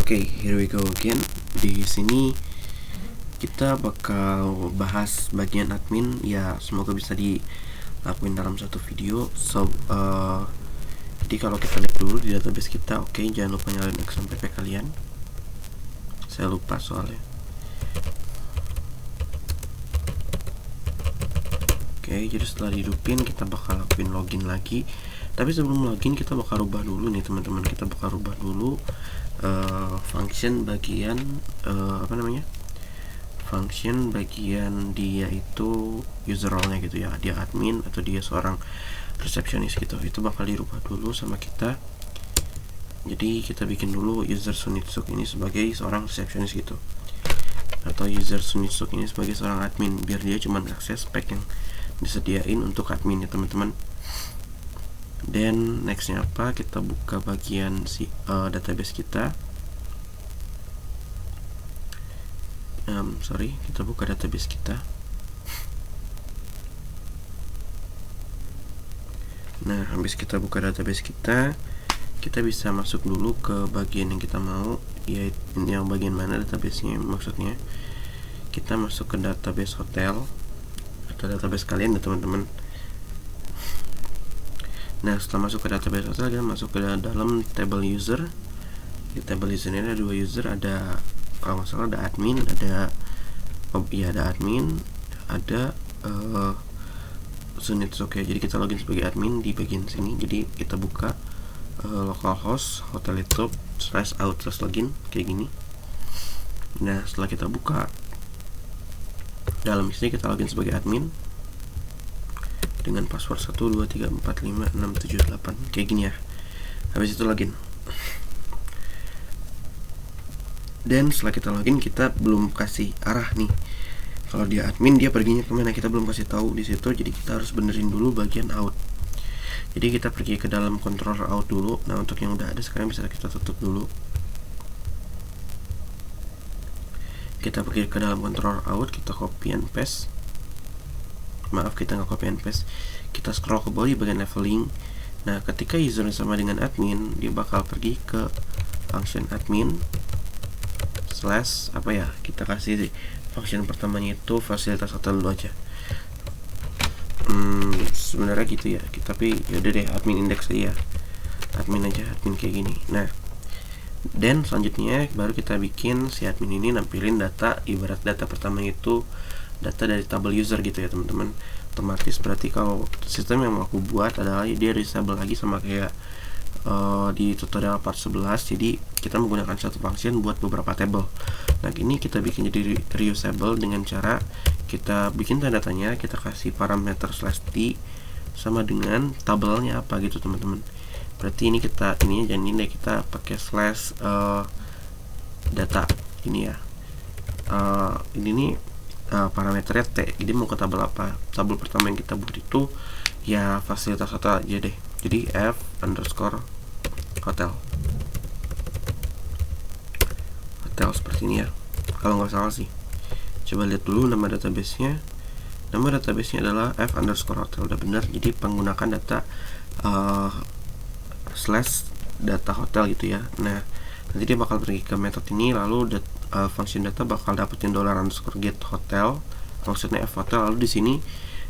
Oke, here we go again. Di sini kita bakal bahas bagian admin. Ya, semoga bisa dilakuin dalam satu video. Jadi kalau kita lihat dulu di database kita, oke, jangan lupa nyalain XMPP kalian. Saya lupa soalnya. Oke, jadi setelah dihidupin kita bakal lakuin login lagi. Tapi sebelum login kita bakal rubah dulu nih teman-teman. Kita bakal rubah dulu function bagian function bagian dia itu user role-nya gitu ya. Dia admin atau dia seorang resepsionis gitu. Itu bakal dirubah dulu sama kita. Jadi kita bikin dulu user Sunitsuk ini sebagai seorang resepsionis gitu. Atau user Sunitsuk ini sebagai seorang admin biar dia cuma akses spek yang disediain untuk admin ya teman-teman. Dan nextnya apa, kita buka bagian database kita. Kita buka database kita. Nah, habis kita buka database kita bisa masuk dulu ke bagian yang kita mau, yaitu yang bagian mana databasenya. Maksudnya kita masuk ke database hotel atau database kalian ya teman-teman. Nah, setelah masuk ke database hotel, kita masuk ke dalam table user. Di table user ini ada dua user, ada kalau nggak salah ada admin, ada admin, ada Sunitsuk ya. Jadi kita login sebagai admin di bagian sini. Jadi kita buka localhost hotel/out/login kayak gini. Nah, setelah kita buka dalam sini, kita login sebagai admin dengan password 123456778 kayak gini ya. Habis itu login. Dan setelah kita login, kita belum kasih arah nih. Kalau dia admin, dia perginya kemana, kita belum kasih tahu di situ. Jadi kita harus benerin dulu bagian out. Jadi kita pergi ke dalam controller out dulu. Nah, untuk yang udah ada sekarang bisa kita tutup dulu. Kita pergi ke dalam controller out, kita copy and paste. Maaf, kita nggak copy and paste. Kita scroll ke bawah di bagian leveling. Nah, ketika user sama dengan admin, dia bakal pergi ke function admin slash kita kasih function pertamanya itu fasilitas hotel dulu aja. Sebenarnya gitu ya, tapi yaudah deh, admin index aja, admin aja, admin kayak gini. Nah, dan selanjutnya baru kita bikin si admin ini nampilin data. Ibarat data pertama itu data dari tabel user gitu ya teman-teman. Otomatis berarti kalau sistem yang mau aku buat adalah dia disable lagi sama kayak di tutorial part 11. Jadi kita menggunakan satu function buat beberapa table. Nah, ini kita bikin jadi reusable dengan cara kita bikin tanda-tanya, kita kasih parameter /t sama dengan tabelnya apa gitu teman-teman. Berarti ini kita kita pakai slash data ini ya. Ini nih parameternya T. Jadi mau ke tabel apa? Tabel pertama yang kita buat itu ya fasilitas hotel aja deh. Jadi f_hotel seperti ini ya, kalau nggak salah sih. Coba lihat dulu nama databasenya. Nama databasenya adalah f_hotel, udah benar. Jadi menggunakan data slash data hotel gitu ya. Nah, nanti dia bakal pergi ke metode ini, lalu function data bakal dapetin $_get hotel, maksudnya f hotel. Lalu di sini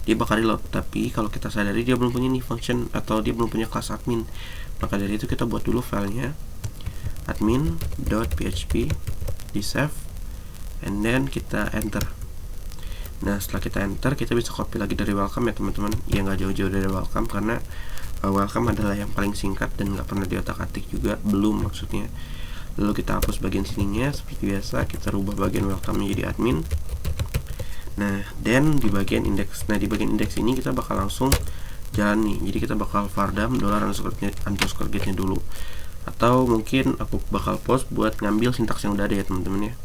dia bakal reload. Tapi kalau kita sadari dia belum punya nih function atau dia belum punya kelas admin, maka dari itu kita buat dulu filenya admin.php, di save, and then kita enter. Nah, setelah kita enter, kita bisa copy lagi dari welcome ya teman-teman. Ya nggak jauh-jauh dari welcome, karena welcome adalah yang paling singkat dan nggak pernah diotak-atik juga, belum maksudnya. Lalu kita hapus bagian sininya seperti biasa, kita rubah bagian welcome menjadi admin. Nah, dan di bagian index. Nah, di bagian index ini kita bakal langsung jalan nih. Jadi kita bakal vardam $_get-nya dulu. Atau mungkin aku bakal post buat ngambil sintaks yang udah ada ya teman-teman ya.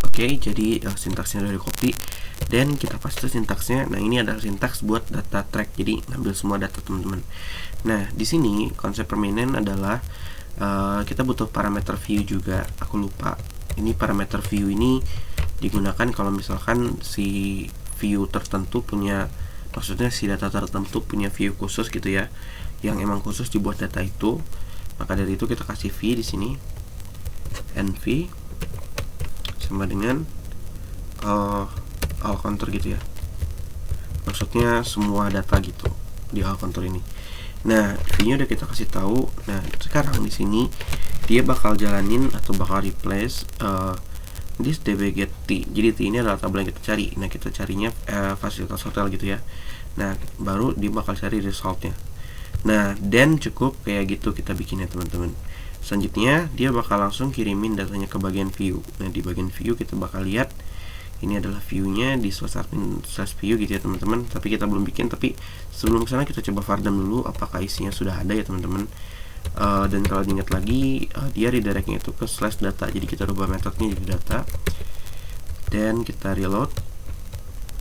Oke, jadi sintaksnya udah di copy dan kita paste sintaksnya. Nah, ini adalah sintaks buat data track. Jadi ngambil semua data teman-teman. Nah, di sini konsep permainan adalah kita butuh parameter view juga. Aku lupa. Ini parameter view ini digunakan kalau misalkan si view tertentu punya, maksudnya si data tertentu punya view khusus gitu ya, yang emang khusus dibuat data itu. Maka dari itu kita kasih v di sini. nv sama dengan all counter gitu ya, maksudnya semua data gitu di all counter ini. Nah, V-nya udah kita kasih tahu. Nah, sekarang di sini dia bakal jalanin atau bakal replace this db get t. Jadi t ini adalah tabel yang kita cari. Nah, kita carinya fasilitas hotel gitu ya. Nah, baru dia bakal cari resultnya. Nah, dan cukup kayak gitu kita bikinnya teman-teman. Selanjutnya dia bakal langsung kirimin datanya ke bagian view. Nah, di bagian view kita bakal lihat ini adalah view-nya di /admin/view gitu ya teman-teman. Tapi kita belum bikin, tapi sebelum kesana kita coba fardam dulu apakah isinya sudah ada ya teman-teman. Dan kalau diingat lagi, dia redirectnya itu ke /data. Jadi kita rubah metodenya jadi data, dan kita reload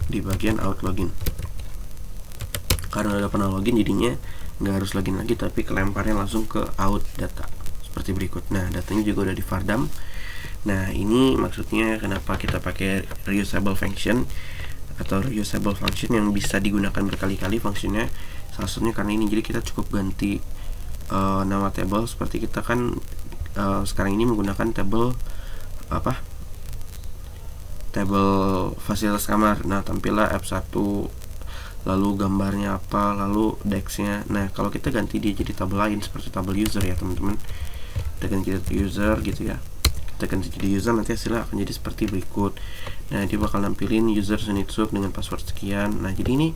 di bagian out login. Karena udah pernah login, jadinya nggak harus login lagi, tapi kelemparnya langsung ke out data seperti berikut. Nah, datanya juga udah di fardam. Nah, ini maksudnya kenapa kita pakai reusable function atau reusable function yang bisa digunakan berkali-kali fungsinya. Salah satunya karena ini, jadi kita cukup ganti nama table. Seperti kita kan sekarang ini menggunakan table table fasilitas kamar. Nah, tampillah F1, lalu gambarnya apa, lalu dex-nya. Nah, kalau kita ganti dia jadi tabel lain seperti tabel user ya teman-teman, kita ganti user gitu ya, kita ganti jadi user, nanti hasilnya akan jadi seperti berikut. Nah, dia bakal nampilin user Zenitsup dengan password sekian. Nah, jadi ini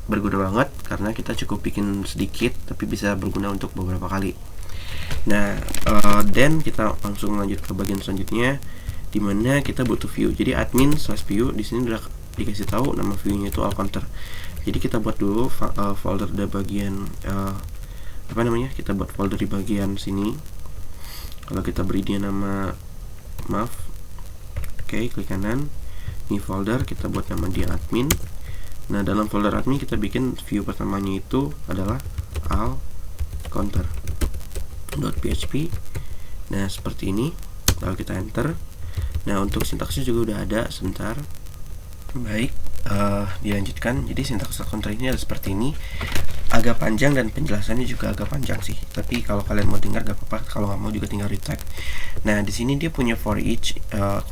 berguna banget karena kita cukup bikin sedikit tapi bisa berguna untuk beberapa kali. Nah, dan kita langsung lanjut ke bagian selanjutnya, dimana kita butuh view. Jadi admin/view di sini udah dikasih tahu nama view-nya itu all counter. Jadi kita buat dulu folder di bagian kita buat folder di bagian sini. Kalau kita beri dia nama klik kanan, ini folder, kita buat nama dia admin. Nah, dalam folder admin kita bikin view pertamanya itu adalah all counter.php. Nah, seperti ini. Lalu kita enter. Nah, untuk sintaksnya juga udah ada, sebentar. Baik, dilanjutkan. Jadi sintaks all counter ini adalah seperti ini. Agak panjang dan penjelasannya juga agak panjang sih. Tapi kalau kalian mau dengar gak apa-apa, kalau nggak mau juga tinggal retype. Nah, di sini dia punya for each,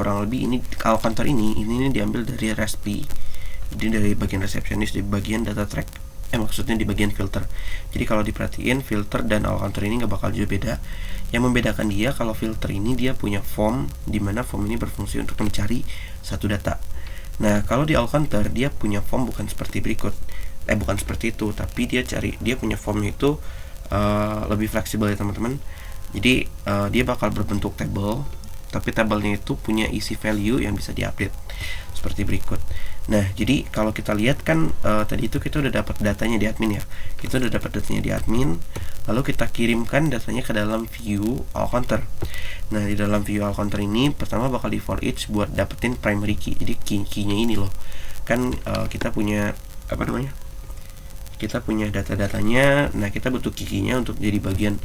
kurang lebih ini all counter ini diambil dari RESP. Jadi dari bagian receptionist di bagian data track. Maksudnya di bagian filter. Jadi kalau diperhatiin, filter dan all counter ini nggak bakal jauh beda. Yang membedakan dia, kalau filter ini dia punya form, di mana form ini berfungsi untuk mencari satu data. Nah, kalau di all counter dia punya form bukan seperti berikut. Bukan seperti itu, tapi dia punya formnya itu lebih fleksibel ya teman-teman. Jadi dia bakal berbentuk table, tapi tabelnya itu punya isi value yang bisa diupdate seperti berikut. Nah, jadi kalau kita lihat kan tadi itu kita udah dapat datanya di admin ya. Kita udah dapat datanya di admin, lalu kita kirimkan datanya ke dalam view all counter. Nah, di dalam view all counter ini pertama bakal di for each buat dapetin primary key. Jadi key-nya ini loh. Kan kita punya kita punya data-datanya. Nah, kita butuh key-nya untuk jadi bagian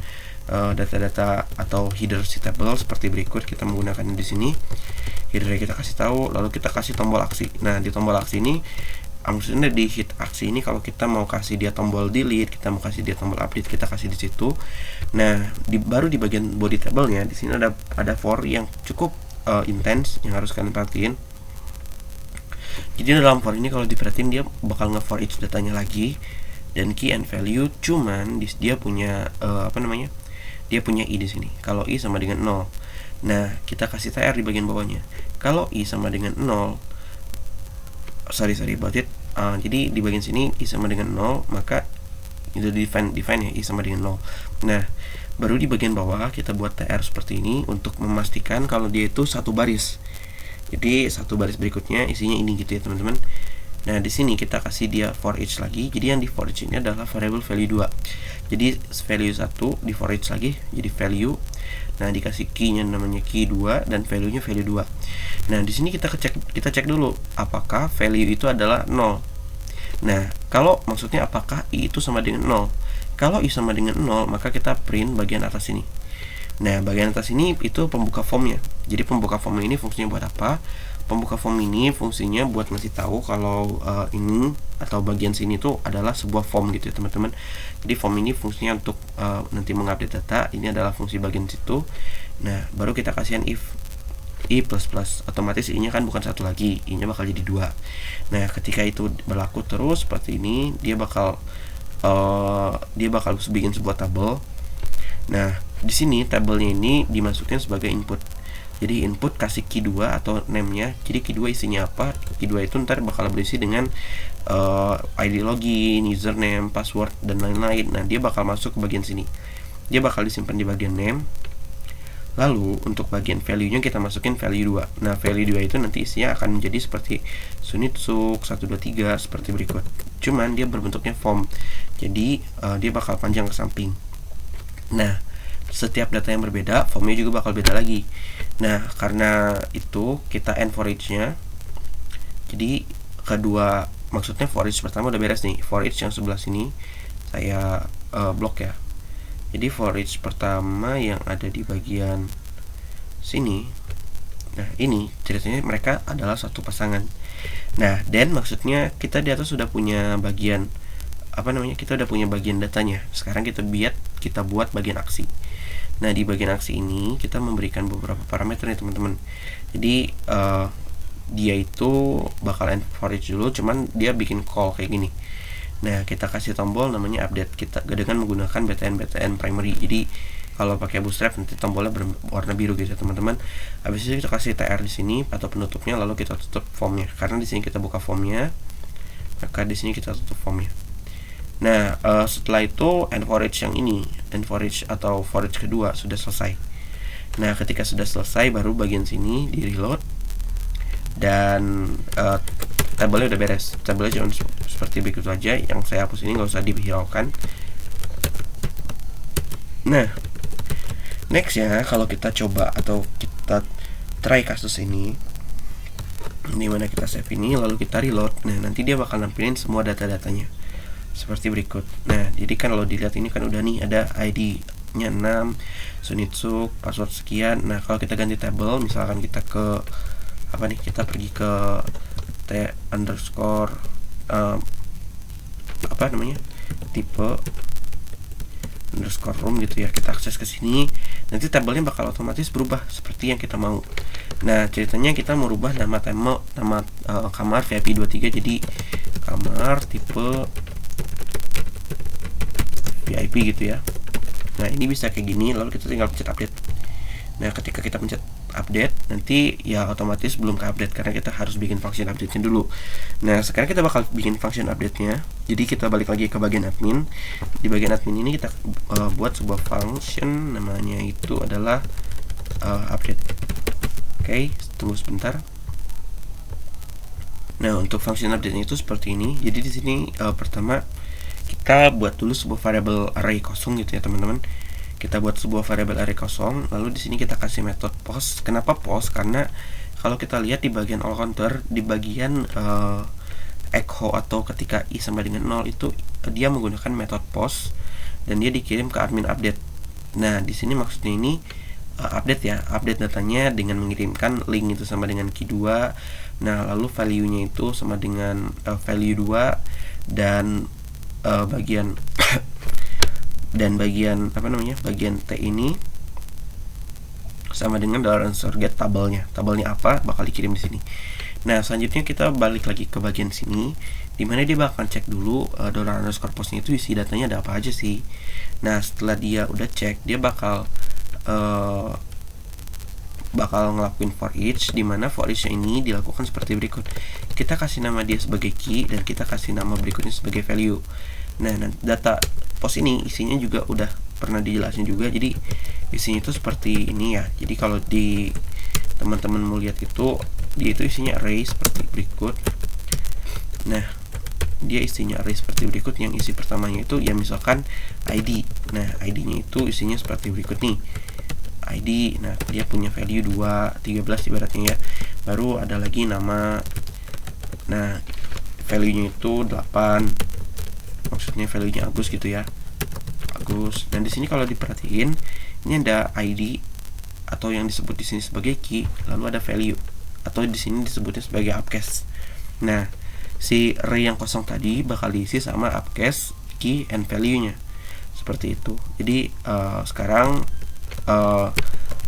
data-data atau header si table seperti berikut. Kita menggunakan di sini header kita kasih tahu, lalu kita kasih tombol aksi. Nah, di tombol aksi ini maksudnya di hit aksi ini kalau kita mau kasih dia tombol delete, kita mau kasih dia tombol update, kita kasih di situ. Nah, baru di bagian body table-nya di sini ada for yang cukup intens yang harus kalian perhatiin. Jadi dalam for ini kalau diperhatiin dia bakal nge-for each datanya lagi dan key and value, cuman dia punya dia punya i di sini. Kalau i sama dengan 0. Nah, kita kasih tr di bagian bawahnya. Kalau i sama dengan 0, jadi di bagian sini i sama dengan 0, maka itu define ya i sama dengan 0. Nah, baru di bagian bawah kita buat tr seperti ini untuk memastikan kalau dia itu satu baris. Jadi satu baris berikutnya isinya ini gitu ya teman-teman. Nah, di sini kita kasih dia for each lagi. Jadi yang di for each ini adalah variable value 2. Jadi value 1 di for each lagi jadi value. Nah, dikasih key-nya namanya key 2 dan value-nya value 2. Nah, di sini kita cek dulu apakah value itu adalah 0. Nah, kalau maksudnya apakah i itu sama dengan 0. Kalau i sama dengan 0, maka kita print bagian atas ini. Nah, bagian atas ini itu pembuka formnya. Jadi pembuka form ini fungsinya buat apa? Pembuka form ini fungsinya buat ngasih tahu kalau ini atau bagian sini tuh adalah sebuah form gitu ya teman-teman. Jadi form ini fungsinya untuk nanti mengupdate data. Ini adalah fungsi bagian situ. Nah, baru kita kasihan if i plus plus, otomatis i nya kan bukan satu lagi, i nya bakal jadi 2. Nah, ketika itu berlaku terus seperti ini, dia bakal bikin sebuah tabel. Nah, di sini tabelnya ini dimasukin sebagai input. Jadi input kasih key 2 atau name-nya. Jadi key 2 isinya apa? Key 2 itu ntar bakal berisi dengan ID login, username, password, dan lain-lain. Nah, dia bakal masuk ke bagian sini. Dia bakal disimpan di bagian name. Lalu untuk bagian value-nya kita masukin value 2. Nah, value 2 itu nanti isinya akan menjadi seperti sunitsuk 123 seperti berikut. Cuman dia berbentuknya form. Jadi dia bakal panjang ke samping. Nah, setiap data yang berbeda, formnya juga bakal beda lagi. Nah, karena itu kita end for each-nya. Jadi maksudnya for each pertama udah beres nih. For each yang sebelah sini saya blok ya. Jadi for each pertama yang ada di bagian sini, nah ini ceritanya mereka adalah satu pasangan. Nah, dan maksudnya kita di atas sudah punya bagian kita udah punya bagian datanya. Sekarang kita buat bagian aksi. Nah, di bagian aksi ini kita memberikan beberapa parameter nih teman-teman. Jadi dia itu bakal end for each dulu, cuman dia bikin call kayak gini. Nah, kita kasih tombol namanya update kita dengan menggunakan btn primary. Jadi kalau pakai Bootstrap nanti tombolnya berwarna biru gitu ya teman-teman. Habis itu kita kasih tr di sini atau penutupnya, lalu kita tutup formnya. Karena di sini kita buka formnya, maka di sini kita tutup formnya. Nah, setelah itu end for each yang ini, end for each atau for each kedua sudah selesai. Nah, ketika sudah selesai baru bagian sini di reload dan tabelnya udah beres. Tabelnya cuma seperti begitu aja. Yang saya hapus ini nggak usah dihiraukan. Nah, next ya, kalau kita coba atau kita try kasus ini, dimana kita save ini lalu kita reload. Nah, nanti dia bakal nampilin semua data-datanya seperti berikut. Nah, jadi kan kalau dilihat ini kan udah nih ada ID-nya 6, sunitsuk, password sekian. Nah, kalau kita ganti tabel, misalkan kita ke kita pergi ke t_underscore tipe underscore room gitu ya, kita akses ke sini, nanti tabelnya bakal otomatis berubah seperti yang kita mau. Nah, ceritanya kita mau rubah nama kamar VIP 23 jadi kamar tipe VIP gitu ya. Nah, ini bisa kayak gini, lalu kita tinggal pencet update. Nah, ketika kita pencet update, nanti ya otomatis belum ke update karena kita harus bikin function update-nya dulu. Nah, sekarang kita bakal bikin function update-nya. Jadi kita balik lagi ke bagian admin. Di bagian admin ini kita buat sebuah function, namanya itu adalah update. Oke, tunggu sebentar. Nah, untuk function update itu seperti ini. Jadi di sini pertama kita buat dulu sebuah variable array kosong gitu ya teman-teman. Kita buat sebuah variable array kosong, lalu di sini kita kasih metode post. Kenapa post? Karena kalau kita lihat di bagian all counter, di bagian echo atau ketika i sama dengan 0 itu dia menggunakan metode post dan dia dikirim ke admin update. Nah, di sini maksudnya ini update ya, update datanya dengan mengirimkan link itu sama dengan key 2. Nah, lalu value-nya itu sama dengan value 2 dan bagian bagian T ini sama dengan $get tabelnya apa bakal dikirim di sini. Nah, selanjutnya kita balik lagi ke bagian sini, dimana dia bakal cek dulu $_postnya itu isi datanya ada apa aja sih. Nah, setelah dia udah cek, dia bakal ngelakuin for each, dimana for each ini dilakukan seperti berikut. Kita kasih nama dia sebagai key dan kita kasih nama berikutnya sebagai value. Nah, data post ini isinya juga udah pernah dijelasin juga. Jadi isinya itu seperti ini ya. Jadi kalau di teman-teman mau lihat itu, dia itu isinya array seperti berikut. Nah, dia isinya array seperti berikut. Yang isi pertamanya itu ya misalkan ID. Nah, ID-nya itu isinya seperti berikut nih. ID, nah dia punya value 2, 13 ibaratnya ya. Baru ada lagi nama. Nah, value-nya itu 8. Maksudnya value-nya Agus gitu ya. Agus. Dan di sini kalau diperhatiin, ini ada ID atau yang disebut di sini sebagai key, lalu ada value atau di sini disebutnya sebagai uppercase. Nah, si array yang kosong tadi bakal diisi sama uppercase, key, and value-nya. Seperti itu. Jadi sekarang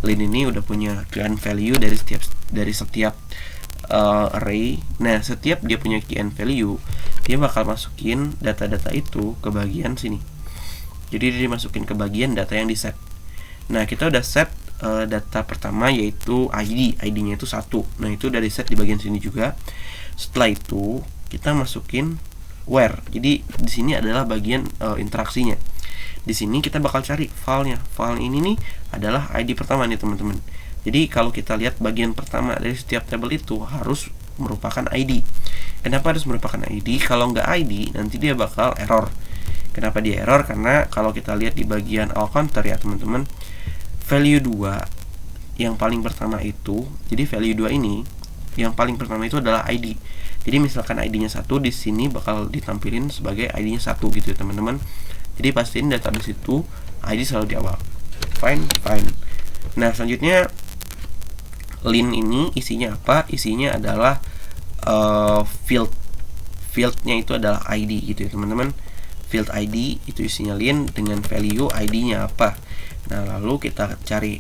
Lin ini udah punya key and value dari setiap array. Nah, setiap dia punya key and value, dia bakal masukin data-data itu ke bagian sini. Jadi dia masukin ke bagian data yang di set. Nah, kita udah set data pertama yaitu ID-nya itu 1. Nah, itu dari set di bagian sini juga. Setelah itu kita masukin where. Jadi di sini adalah bagian interaksinya. Di sini kita bakal cari filenya. File ini nih adalah ID pertama nih teman-teman. Jadi kalau kita lihat bagian pertama dari setiap tabel itu harus merupakan ID. Kenapa harus merupakan ID? Kalau nggak ID nanti dia bakal error. Kenapa dia error? Karena kalau kita lihat di bagian all counter ya teman-teman, value 2 yang paling pertama itu, jadi value 2 ini yang paling pertama itu adalah ID. Jadi misalkan ID-nya 1, di sini bakal ditampilin sebagai ID-nya 1 gitu ya teman-teman. Jadi pastiin database itu ID selalu di awal. Fine. Nah, selanjutnya lin ini isinya apa? Isinya adalah fieldnya itu adalah ID gitu ya teman-teman. Field ID itu isinya lin dengan value ID-nya apa. Nah, lalu kita cari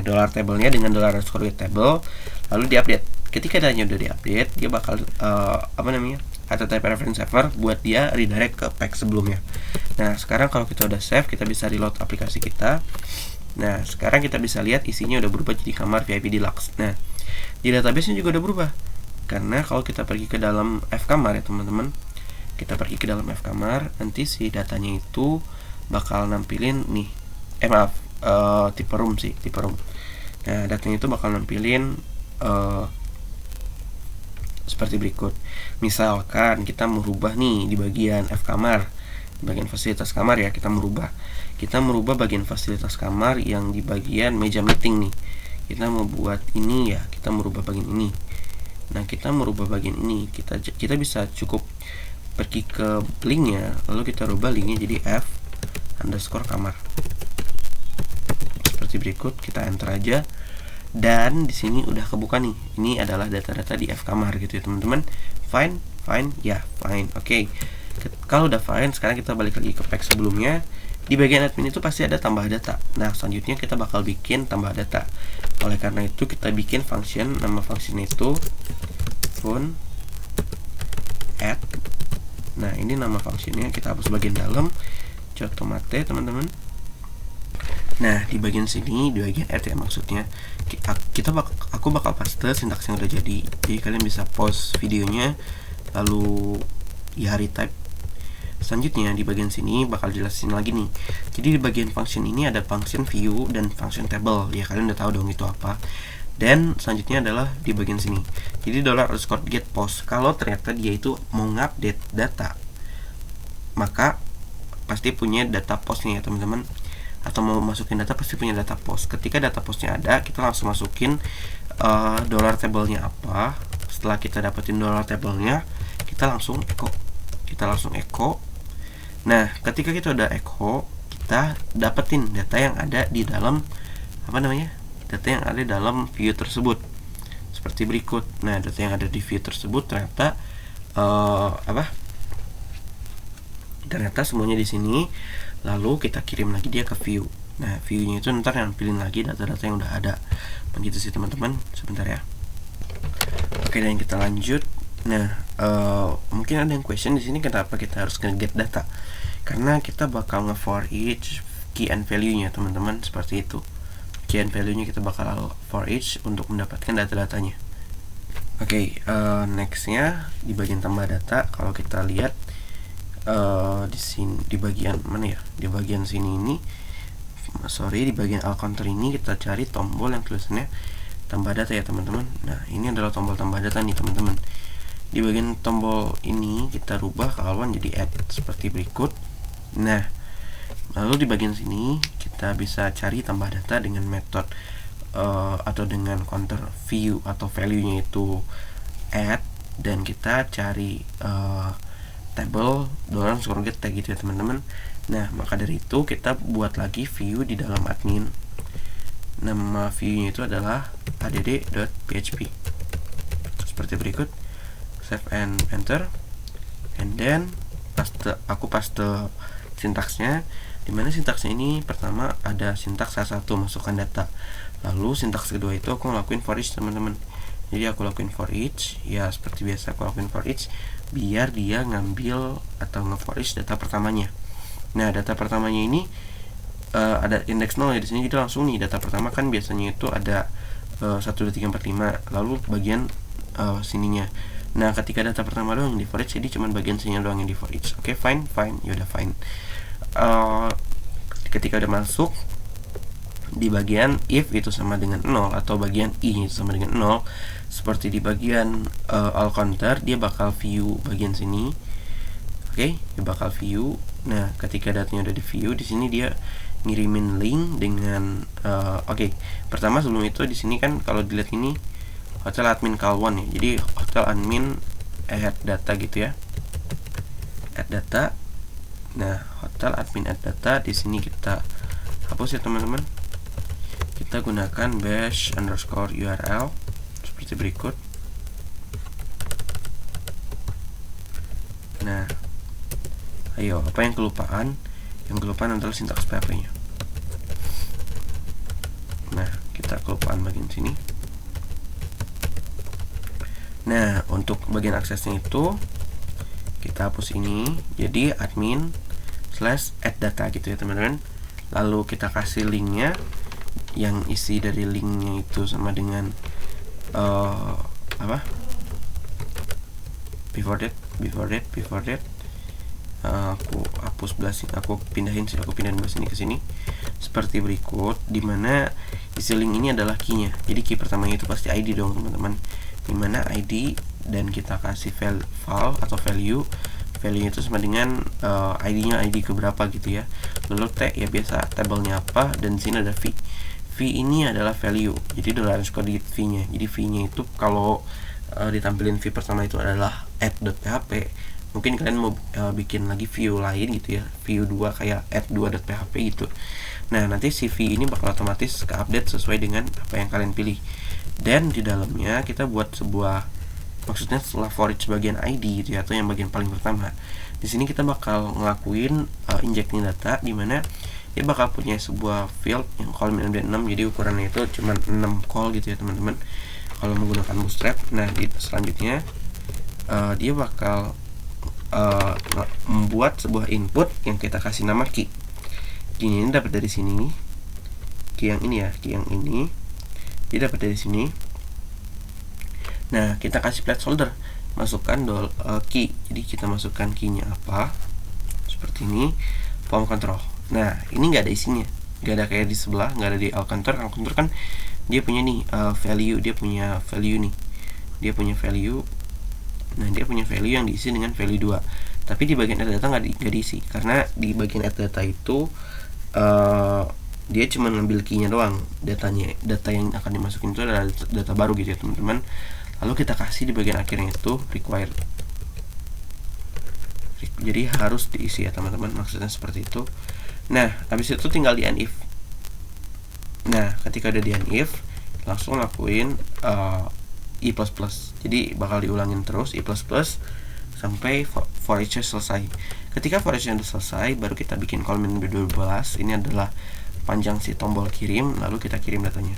dollar table-nya dengan $_table, lalu diupdate. Ketika datanya udah diupdate, dia bakal atau type reference server buat dia redirect ke pack sebelumnya. Nah, sekarang kalau kita udah save, kita bisa reload aplikasi kita. Nah, sekarang kita bisa lihat isinya udah berubah jadi kamar VIP Deluxe. Nah, di database-nya juga udah berubah. Karena kalau kita pergi ke dalam fkamar ya teman-teman, kita pergi ke dalam fkamar, nanti si datanya itu bakal nampilin nih, tipe room. Nah, datanya itu bakal nampilin seperti berikut. Misalkan kita merubah nih di bagian fkamar, bagian fasilitas kamar ya, kita merubah bagian fasilitas kamar yang di bagian meja meeting nih. Kita mau buat ini ya, kita merubah bagian ini. Nah, kita merubah bagian ini, kita bisa cukup pergi ke linknya, lalu kita rubah linknya jadi f_kamar seperti berikut. Kita enter aja, dan di sini udah kebuka nih. Ini adalah data-data di fkamar gitu ya teman-teman. Fine. Oke. Kalau udah fine, sekarang kita balik lagi ke pack sebelumnya. Di bagian admin itu pasti ada tambah data. Nah, selanjutnya kita bakal bikin tambah data. Oleh karena itu kita bikin function, nama function itu phone add. Nah, ini nama functionnya, kita hapus bagian dalam, automate teman-teman. Nah, di bagian sini, di bagian add ya maksudnya, aku bakal paste sintaks yang udah jadi. Jadi kalian bisa pause videonya, lalu ya retype. Selanjutnya di bagian sini bakal jelasin lagi nih. Jadi di bagian function ini ada function view dan function table. Ya, kalian udah tahu dong itu apa. Dan selanjutnya adalah di bagian sini. Jadi $_getPost. Kalau ternyata dia itu mau ngupdate data, maka pasti punya data postnya ya teman-teman. Atau mau masukin data pasti punya data post. Ketika data postnya ada, kita langsung masukin $table-nya apa. Setelah kita dapetin $table-nya, kita langsung echo. Nah, ketika kita udah echo, kita dapetin data yang ada di dalam data yang ada dalam view tersebut seperti berikut. Nah, data yang ada di view tersebut ternyata ternyata semuanya di sini. Lalu kita kirim lagi dia ke view. Nah, view-nya itu ntar nampilin lagi data-data yang udah ada. Begitu sih teman-teman. Sebentar ya. Oke, dan kita lanjut. Nah, mungkin ada yang question di sini, kenapa kita harus nge-get data? Karena kita bakal nge-for each key and value-nya teman-teman, seperti itu. Key and value-nya kita bakal for each untuk mendapatkan data-datanya. Oke, next-nya di bagian tambah data, kalau kita lihat di sini, di bagian mana ya? Di bagian sini ini, di bagian all counter ini kita cari tombol yang tulisannya tambah data ya teman-teman. Nah, ini adalah tombol tambah data nih teman-teman. Di bagian tombol ini kita rubah ke haluan jadi add seperti berikut. Nah, lalu di bagian sini kita bisa cari tambah data dengan metode atau dengan counter view atau value-nya itu add, dan kita cari table $_get tag gitu ya teman-teman. Nah, maka dari itu kita buat lagi view di dalam admin. Nama view-nya itu adalah add.php seperti berikut. Save and enter, and then aku paste sintaksnya. Dimana sintaksnya ini pertama ada sintaks salah satu masukkan data, lalu sintaks kedua itu aku ngelakuin for each teman-teman. Jadi aku lakuin for each, ya seperti biasa aku lakuin for each biar dia ngambil atau nge-for each data pertamanya. Nah, data pertamanya ini ada indeks 0 ya di sini, jadi langsung nih data pertama kan biasanya itu ada 1, 2, 3, 4, 5, lalu bagian sininya. Nah, ketika data pertama doang yang di for each, jadi cuma bagian sininya doang yang di for each. Oke, fine, yaudah fine. Ketika udah masuk di bagian if itu sama dengan 0 atau bagian i itu sama dengan 0, seperti di bagian all counter, dia bakal view bagian sini. Oke, dia bakal view. Nah, ketika datanya udah di view, di sini dia ngirimin link dengan oke. Pertama sebelum itu di sini kan kalau dilihat ini hotel admin call1 ya. Jadi hotel admin add data gitu ya. Add data. Nah, hotel admin add data di sini kita hapus ya teman-teman. Kita gunakan bash underscore URL seperti berikut. Nah, ayo, apa yang kelupaan? Yang kelupaan adalah sintaks PHP-nya. Nah, kita kelupaan bagian sini. Nah, untuk bagian aksesnya itu kita hapus ini. Jadi admin /add data gitu ya teman-teman. Lalu kita kasih linknya, yang isi dari linknya itu sama dengan before that aku hapus belah sini, aku pindahin belah sini ke sini seperti berikut, dimana isi link ini adalah key-nya. Jadi key pertamanya itu pasti ID dong teman-teman, dimana ID dan kita kasih file atau value itu sama dengan ID-nya ID keberapa gitu ya. Lalu T ya biasa tabelnya apa, dan di sini ada V ini adalah value, jadi $_ digit V-nya. Jadi V-nya itu kalau ditampilin V pertama itu adalah add.php, mungkin kalian mau bikin lagi view lain gitu ya, view 2 kayak add2.php gitu. Nah, nanti si V ini bakal otomatis ke update sesuai dengan apa yang kalian pilih. Dan di dalamnya kita buat sebuah, maksudnya setelah for each bagian ID gitu ya, atau yang bagian paling pertama. Di sini kita bakal ngelakuin injecting data, dimana dia bakal punya sebuah field yang column MD6, jadi ukurannya itu cuma 6 call gitu ya teman-teman kalau menggunakan Bootstrap. Nah, di selanjutnya dia bakal membuat sebuah input yang kita kasih nama key. Key ini dapat dari sini. Key yang ini ya, key yang ini dia dapat dari sini. Nah, kita kasih placeholder, masukkan key. Jadi kita masukkan key-nya apa? Seperti ini, form control. Nah, ini nggak ada isinya, nggak ada kayak di sebelah, nggak ada di all counter. All counter kan dia punya nih value, dia punya value nih, dia punya value. Nah, dia punya value yang diisi dengan value 2. Tapi di bagian add data nggak diisi, karena di bagian add data itu dia cuma ngambil key-nya doang, data yang akan dimasukin itu adalah data baru gitu ya teman-teman. Lalu kita kasih di bagian akhirnya itu required, jadi harus diisi ya teman-teman, maksudnya seperti itu. Nah, habis itu tinggal di if. Nah, ketika udah di if, langsung lakuin i++. Jadi bakal diulangin terus i++ sampai for each selesai. Ketika for each udah selesai, baru kita bikin column 12. Ini adalah panjang si tombol kirim, lalu kita kirim datanya.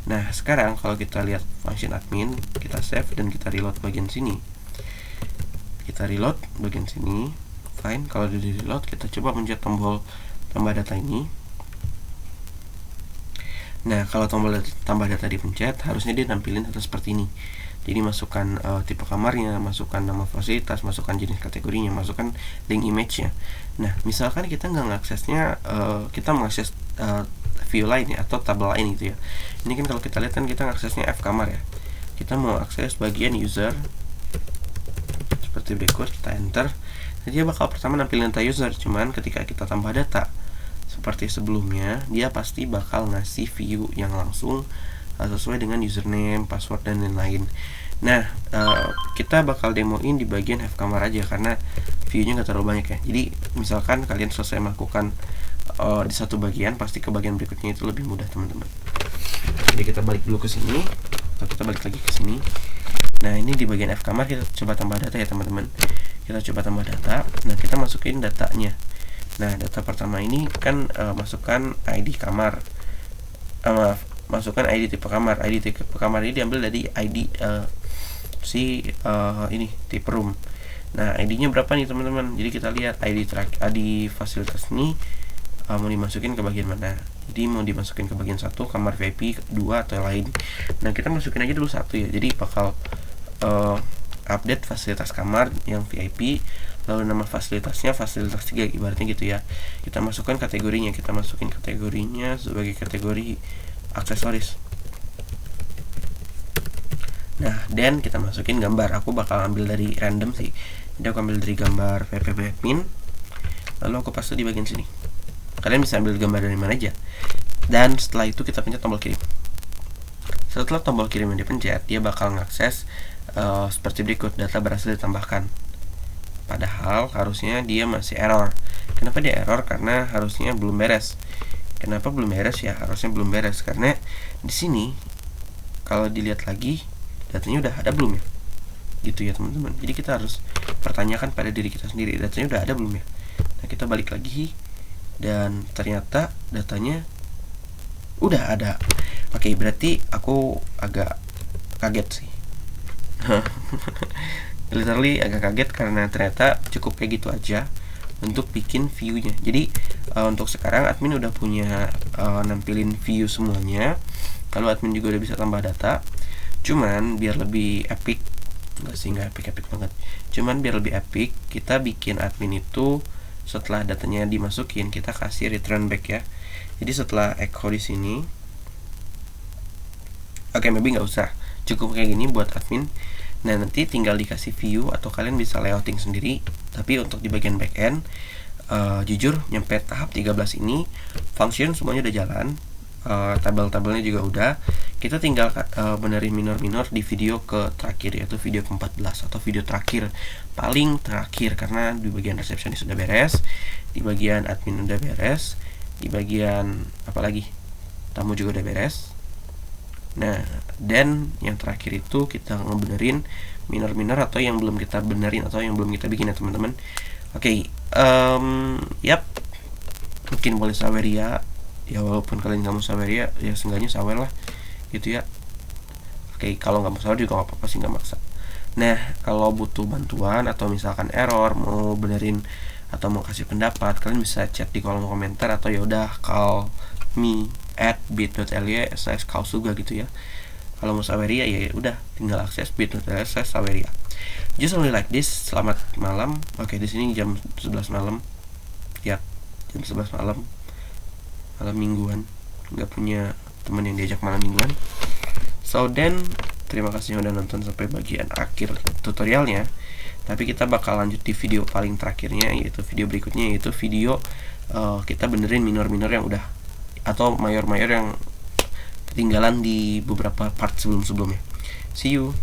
Nah, sekarang kalau kita lihat function admin, kita save dan kita reload bagian sini. Kita reload bagian sini. Fine, kalau udah di reload, kita coba pencet tombol tambah data ini. Nah, kalau tombol tambah data dipencet, harusnya dia nampilin data seperti ini. Jadi masukkan tipe kamarnya, masukkan nama fasilitas, masukkan jenis kategorinya, masukkan link image-nya. Nah, misalkan kita nggak ngaksesnya, kita mengakses view lain ya, atau tabel lain gitu ya. Ini kan kalau kita lihat kan kita ngaksesnya F kamar ya. Kita mau akses bagian user seperti berikut, kita enter. Jadi dia bakal pertama nampilin data user, cuman ketika kita tambah data seperti sebelumnya, dia pasti bakal ngasih view yang langsung sesuai dengan username, password, dan lain-lain. Nah, kita bakal demoin di bagian F kamar aja karena view-nya nggak terlalu banyak ya. Jadi misalkan kalian selesai melakukan di satu bagian, pasti ke bagian berikutnya itu lebih mudah teman-teman. Jadi kita balik dulu ke sini, atau kita balik lagi ke sini. Nah, ini di bagian F kamar kita coba tambah data ya teman-teman. Kita coba tambah data. Nah, kita masukin datanya. Nah, data pertama ini kan masukkan ID kamar, masukkan ID tipe kamar. ID tipe kamar ini diambil dari ID ini tipe room. Nah, ID-nya berapa nih teman-teman? Jadi kita lihat ID fasilitas ini mau dimasukin ke bagian mana. Jadi mau dimasukin ke bagian 1, kamar VIP, 2 atau lain. Nah, kita masukin aja dulu 1 ya. Jadi bakal update fasilitas kamar yang VIP, lalu nama fasilitasnya fasilitas 3 ibaratnya gitu ya. Kita masukkan kategorinya, kita masukin kategorinya sebagai kategori aksesoris. Nah, dan kita masukin gambar. Aku bakal ambil dari random sih. Jadi aku ambil dari gambar PPP admin, lalu aku paste di bagian sini. Kalian bisa ambil gambar dari mana aja. Dan setelah itu kita pencet tombol kirim. Setelah tombol kirim yang dipencet, dia bakal ngakses seperti berikut, data berhasil ditambahkan. Padahal harusnya dia masih error. Kenapa dia error? Karena harusnya belum beres. Kenapa belum beres ya? Harusnya belum beres karena di sini kalau dilihat lagi datanya udah ada belum ya? Gitu ya teman-teman. Jadi kita harus pertanyakan pada diri kita sendiri, datanya udah ada belum ya? Nah, kita balik lagi dan ternyata datanya udah ada. Oke, berarti aku agak kaget sih. Literally agak kaget karena ternyata cukup kayak gitu aja untuk bikin view-nya. Jadi untuk sekarang admin udah punya nampilin view semuanya. Lalu admin juga udah bisa tambah data. Cuman biar lebih epic, nggak epic banget. Cuman biar lebih epic, kita bikin admin itu setelah datanya dimasukin kita kasih return back ya. Jadi setelah echo di sini, maybe nggak usah, cukup kayak gini buat admin. Nah, nanti tinggal dikasih view atau kalian bisa layouting sendiri. Tapi untuk di bagian backend, jujur nyampe tahap 13 ini function semuanya udah jalan, tabel-tabelnya juga udah. Kita tinggal benerin minor-minor di video ke terakhir, yaitu video ke-14 atau video terakhir, paling terakhir, karena di bagian resepsionis sudah beres, di bagian admin udah beres, di bagian apalagi tamu juga udah beres. Nah, dan yang terakhir itu kita ngebenerin minor-minor atau yang belum kita benerin atau yang belum kita bikin ya teman-teman. Oke, mungkin boleh Saweria ya, walaupun kalian nggak mau Saweria ya seenggaknya sawer lah gitu ya. Oke, kalau nggak mau sawer juga nggak apa-apa sih, nggak maksa. Nah, kalau butuh bantuan atau misalkan error, mau benerin atau mau kasih pendapat, kalian bisa chat di kolom komentar atau yaudah call me at bit.ly/kausuga gitu ya. Kalau mau Saweria ya udah tinggal akses bit.ly/Saweria. Just only like this. Selamat malam. Oke, di sini jam 11 malam. Ya, jam 11 malam. Malam mingguan. Nggak punya teman yang diajak malam mingguan. So then, terima kasih udah nonton sampai bagian akhir tutorialnya. Tapi kita bakal lanjut di video paling terakhirnya, yaitu video berikutnya, yaitu video kita benerin minor-minor yang udah atau mayor-mayor yang ketinggalan di beberapa part sebelum-sebelumnya. See you.